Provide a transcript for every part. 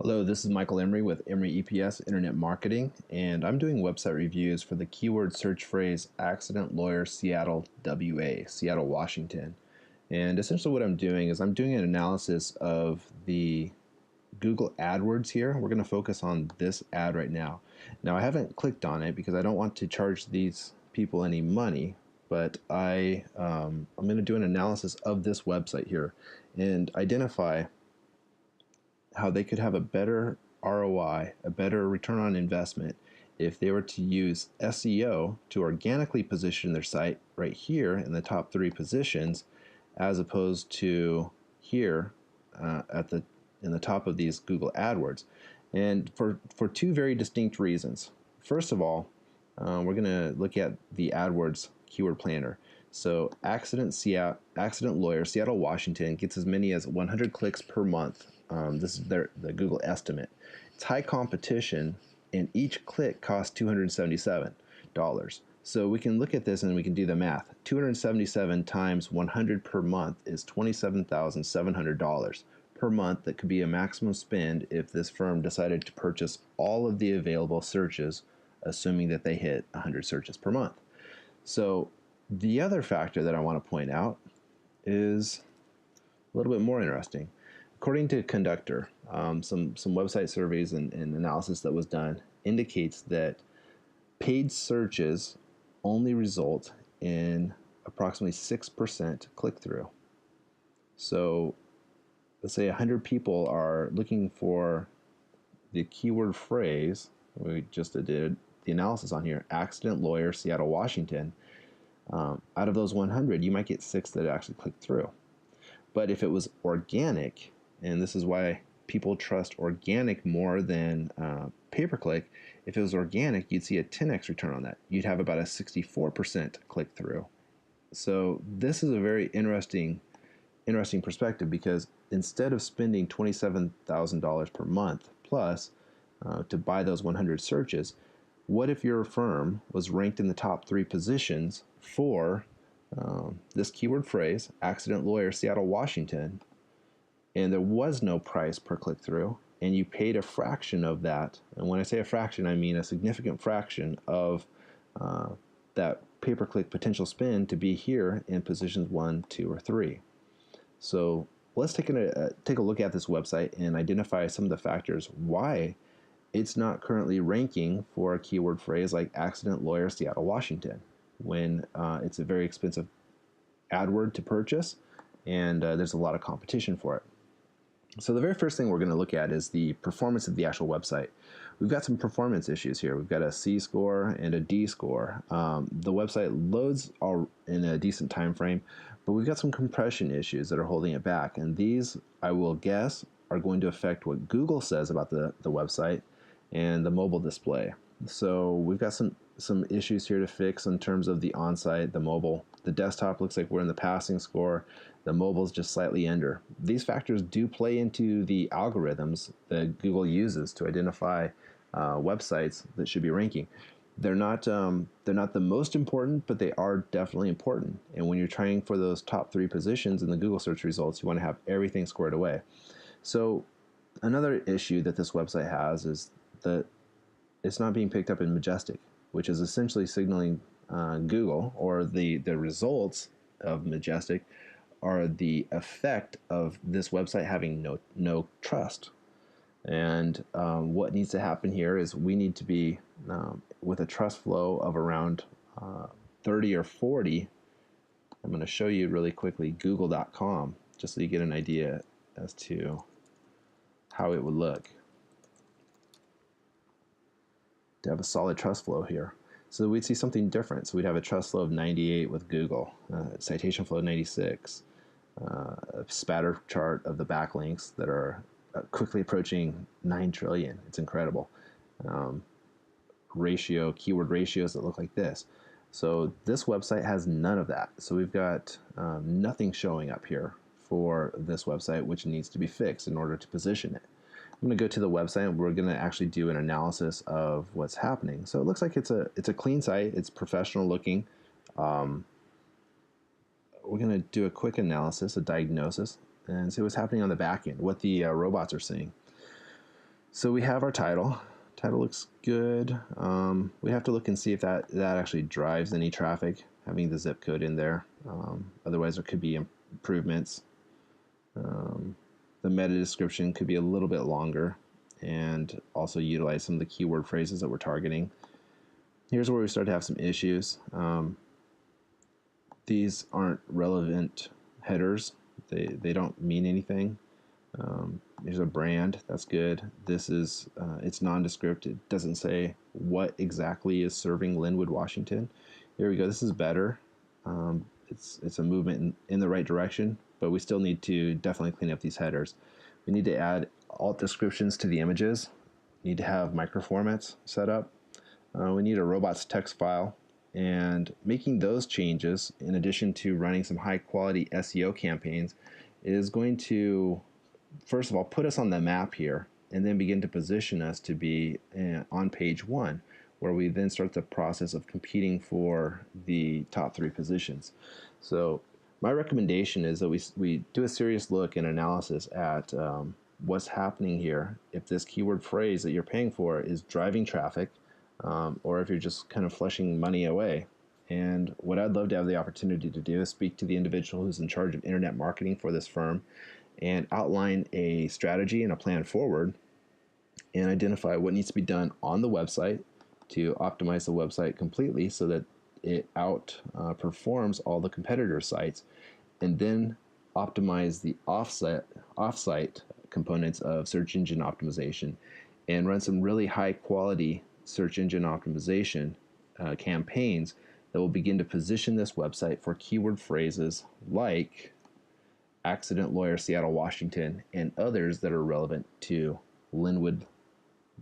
Hello, this is Michael Emery with Emery EPS Internet Marketing, and I'm doing website reviews for the keyword search phrase accident lawyer Seattle WA, Seattle, Washington. And essentially what I'm doing is I'm doing an analysis of the Google AdWords here. We're going to focus on this ad right now. Now I haven't clicked on it because I don't want to charge these people any money, but I'm going to do an analysis of this website here and identify how they could have a better ROI, a better return on investment if they were to use SEO to organically position their site right here in the top 3 positions, as opposed to here in the top of these Google AdWords, and for 2 very distinct reasons. First of all, we're going to look at the AdWords keyword planner. So accident lawyer Seattle, Washington gets as many as 100 clicks per month. This is the Google estimate. It's high competition, and each click costs $277. So we can look at this and we can do the math. 277 times 100 per month is $27,700 per month. That could be a maximum spend if this firm decided to purchase all of the available searches, assuming that they hit 100 searches per month. So the other factor that I want to point out is a little bit more interesting. According to Conductor, some website surveys and analysis that was done indicates that paid searches only result in approximately 6% click-through. So let's say 100 people are looking for the keyword phrase. We just did the analysis on here, accident lawyer, Seattle, Washington. Out of those 100, you might get 6 that actually click through. But if it was organic, and this is why people trust organic more than pay-per-click, if it was organic, you'd see a 10x return on that. You'd have about a 64% click-through. So this is a very interesting perspective, because instead of spending $27,000 per month plus to buy those 100 searches, what if your firm was ranked in the top 3 positions for this keyword phrase, accident lawyer, Seattle, Washington, and there was no price per click-through, and you paid a fraction of that? And when I say a fraction, I mean a significant fraction of that pay-per-click potential spend to be here in positions 1, 2, or 3. So let's take a look at this website and identify some of the factors why it's not currently ranking for a keyword phrase like accident lawyer, Seattle, Washington, when it's a very expensive AdWord to purchase, and there's a lot of competition for it. So the very first thing we're going to look at is the performance of the actual website. We've got some performance issues here. We've got a C score and a D score. The website loads all in a decent time frame, but we've got some compression issues that are holding it back, and these, I will guess, are going to affect what Google says about the website and the mobile display. So we've got some issues here to fix in terms of the on-site, the mobile. The desktop looks like we're in the passing score. The mobile is just slightly under. These factors do play into the algorithms that Google uses to identify websites that should be ranking. They're not the most important, but they are definitely important. And when you're trying for those top 3 positions in the Google search results, you want to have everything squared away. So another issue that this website has is that it's not being picked up in Majestic, which is essentially signaling Google, or the results of Majestic are the effect of this website having no trust. And what needs to happen here is we need to be with a trust flow of around 30 or 40. I'm going to show you really quickly google.com, just so you get an idea as to how it would look to have a solid trust flow here. So we'd see something different. So we'd have a trust flow of 98 with Google, citation flow 96, a spatter chart of the backlinks that are quickly approaching 9 trillion. It's incredible. Keyword ratios that look like this. So this website has none of that. So we've got nothing showing up here for this website, which needs to be fixed in order to position it. I'm going to go to the website and we're going to actually do an analysis of what's happening. So it looks like it's a clean site. It's professional looking. We're going to do a quick analysis, a diagnosis, and see what's happening on the back end, what the robots are seeing. So we have our title. Title looks good. We have to look and see if that actually drives any traffic, having the zip code in there. Otherwise, there could be improvements. The meta description could be a little bit longer and also utilize some of the keyword phrases that we're targeting. Here's where we start to have some issues. These aren't relevant headers. They don't mean anything. Here's a brand, that's good. This is, it's nondescript. It doesn't say what exactly is serving Lynnwood, Washington. Here we go, this is better. It's a movement in the right direction, but we still need to definitely clean up these headers. We need to add alt descriptions to the images. We need to have microformats set up. We need a robots text file, and making those changes in addition to running some high quality SEO campaigns is going to, first of all, put us on the map here and then begin to position us to be on page 1, where we then start the process of competing for the top 3 positions. So my recommendation is that we do a serious look and analysis at what's happening here, if this keyword phrase that you're paying for is driving traffic, or if you're just kind of flushing money away. And what I'd love to have the opportunity to do is speak to the individual who's in charge of internet marketing for this firm and outline a strategy and a plan forward and identify what needs to be done on the website to optimize the website completely so that it outperforms all the competitor sites, and then optimize the offsite components of search engine optimization and run some really high quality search engine optimization campaigns that will begin to position this website for keyword phrases like accident lawyer Seattle, Washington, and others that are relevant to Lynnwood,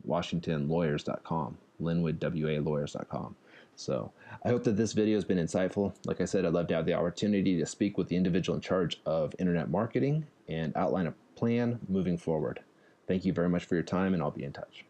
Washington lawyers.com, Lynnwood, WA lawyers.com. So I hope that this video has been insightful. Like I said, I'd love to have the opportunity to speak with the individual in charge of internet marketing and outline a plan moving forward. Thank you very much for your time, and I'll be in touch.